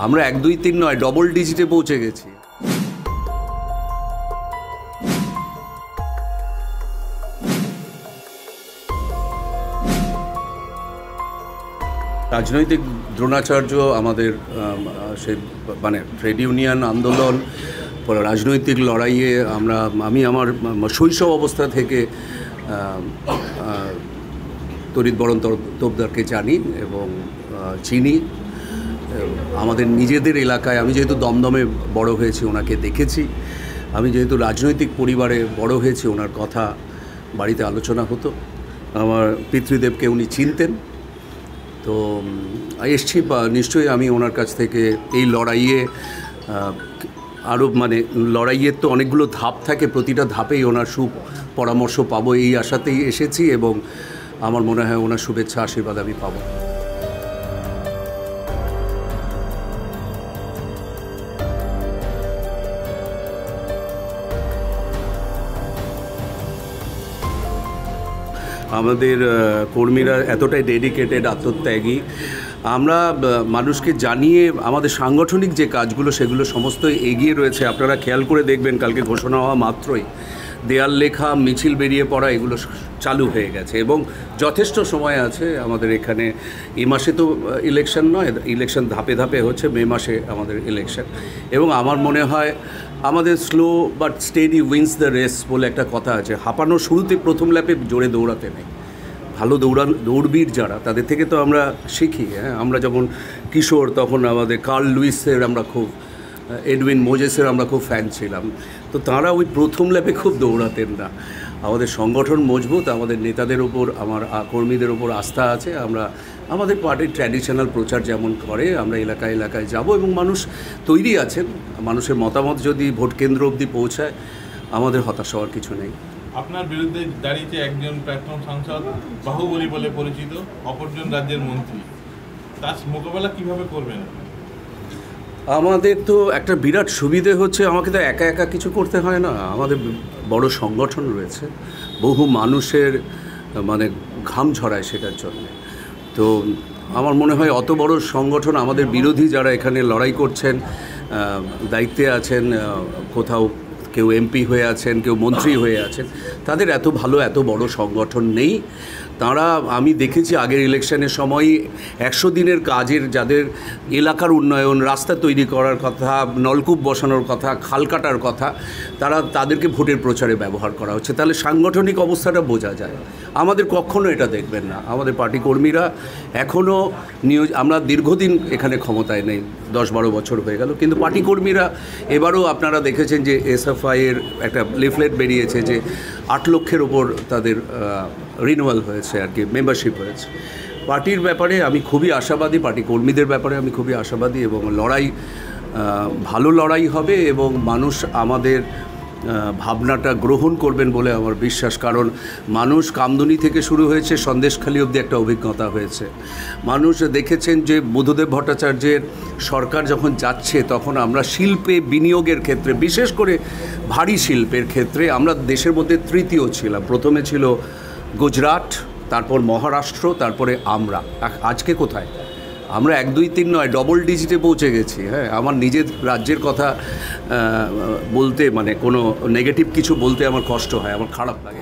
আমরা 1, 2, 3 নয়, ডবল ডিজিটে পৌঁছে গেছি। রাজনৈতিক দ্রোণাচার্য আমাদের সেই মানে ট্রেড ইউনিয়ন আন্দোলন, রাজনৈতিক লড়াইয়ে আমি আমার শৈশব অবস্থা থেকে তড়িৎ বরণ তোপদারকে জানি এবং চিনি। আমাদের নিজেদের এলাকায় আমি যেহেতু দমদমে বড় হয়েছি, ওনাকে দেখেছি। আমি যেহেতু রাজনৈতিক পরিবারে বড় হয়েছি, ওনার কথা বাড়িতে আলোচনা হতো। আমার পিতৃদেবকে উনি চিনতেন। তো এসছি, নিশ্চয়ই আমি ওনার কাছ থেকে এই লড়াইয়ে আরও মানে লড়াইয়ের তো অনেকগুলো ধাপ থাকে, প্রতিটা ধাপেই ওনার পরামর্শ পাবো এই আশাতেই এসেছি এবং আমার মনে হয় ওনার শুভেচ্ছা আশীর্বাদ আমি পাবো। আমাদের কর্মীরা এতটাই ডেডিকেটেড, আত্মত্যাগী। আমরা মানুষকে জানিয়ে আমাদের সাংগঠনিক যে কাজগুলো সেগুলো সমস্ত এগিয়ে রয়েছে। আপনারা খেয়াল করে দেখবেন, কালকে ঘোষণা হওয়া মাত্রই দেয়াল লেখা, মিছিল বেরিয়ে পড়া এগুলো চালু হয়ে গেছে এবং যথেষ্ট সময় আছে আমাদের এখানে। এই মাসে তো ইলেকশন নয়, ইলেকশন ধাপে ধাপে হচ্ছে। মে মাসে আমাদের ইলেকশন এবং আমার মনে হয় আমাদের slow but steady wins the race বলে একটা কথা আছে। হাঁপানোর শুরুতে প্রথম ল্যাপে জোরে দৌড়াতে নেই। ভালো দৌড়বীর যারা, তাদের থেকে তো আমরা শিখি। আমরা যখন কিশোর তখন আমাদের কার্ল লুইসের আমরা খুব, এডউইন মোজেসের আমরা খুব ফ্যান ছিলাম। তো তাঁরা ওই প্রথম ল্যাপে খুব দৌড়াতেন না। আমাদের সংগঠন মজবুত, আমাদের নেতাদের ওপর, আমার কর্মীদের ওপর আস্থা আছে। আমরা আমাদের পার্টির ট্র্যাডিশনাল প্রচার যেমন করে, আমরা এলাকায় এলাকায় যাব এবং মানুষ তৈরি আছেন। মানুষের মতামত যদি ভোট কেন্দ্র অবধি পৌঁছায়, আমাদের হতাশ হওয়ার কিছু নেই। আপনার বিরুদ্ধে দাঁড়িয়েছে একজন প্রাক্তন সাংসদ, বাহুবলী বলে পরিচিত, অপরজন রাজ্যের মন্ত্রী। তার মোকাবেলা কিভাবে করবেন? আমাদের তো একটা বিরাট সুবিধে হচ্ছে, আমাকে তো একা একা কিছু করতে হয় না। আমাদের বড় সংগঠন রয়েছে, বহু মানুষের মানে ঘাম ঝরায় সেটার জন্য। তো আমার মনে হয় অত বড় সংগঠন, আমাদের বিরোধী যারা এখানে লড়াই করছেন, দায়িত্বে আছেন, কোথাও কেউ এমপি হয়ে আছেন, কেউ মন্ত্রী হয়ে আছেন, তাদের এত ভালো এত বড় সংগঠন নেই। তারা, আমি দেখেছি আগের ইলেকশনের সময়ই 100 দিনের কাজের, যাদের এলাকার উন্নয়ন, রাস্তা তৈরি করার কথা, নলকূপ বসানোর কথা, খাল কাটার কথা, তাদেরকে ভোটের প্রচারে ব্যবহার করা হচ্ছে। তাহলে সাংগঠনিক অবস্থাটা বোঝা যায়। আমাদের কখনো এটা দেখবেন না। আমাদের পার্টি কর্মীরা এখনও আমরা দীর্ঘদিন এখানে ক্ষমতায় নেই, 10-12 বছর হয়ে গেল, কিন্তু পার্টি কর্মীরা এবারও আপনারা দেখেছেন যে এসএফআইয়ের একটা লিফলেট বেরিয়েছে যে 8 লক্ষের ওপর তাদের রিনিউয়াল হয়েছে আর কি, মেম্বারশিপ হয়েছে। পার্টির ব্যাপারে আমি খুবই আশাবাদী, পার্টি কর্মীদের ব্যাপারে আমি খুবই আশাবাদী এবং লড়াই ভালো লড়াই হবে এবং মানুষ আমাদের ভাবনাটা গ্রহণ করবেন বলে আমার বিশ্বাস। কারণ মানুষ কামদুনি থেকে শুরু হয়েছে, সন্দেশখালী অবধি একটা অভিজ্ঞতা হয়েছে। মানুষ দেখেছেন যে বুদ্ধদেব ভট্টাচার্যের সরকার যখন যাচ্ছে, তখন আমরা শিল্পে বিনিয়োগের ক্ষেত্রে, বিশেষ করে ভারী শিল্পের ক্ষেত্রে আমরা দেশের মধ্যে তৃতীয় ছিলাম। প্রথমে ছিল গুজরাট, তারপর মহারাষ্ট্র, তারপরে আমরা। আজকে কোথায়? আমরা 1, 2, 3 নয়, ডবল ডিজিটে পৌঁছে গেছি। আমার নিজের রাজ্যের কথা বলতে, মানে কোনো নেগেটিভ কিছু বলতে আমার কষ্ট হয়, আমার খারাপ লাগে।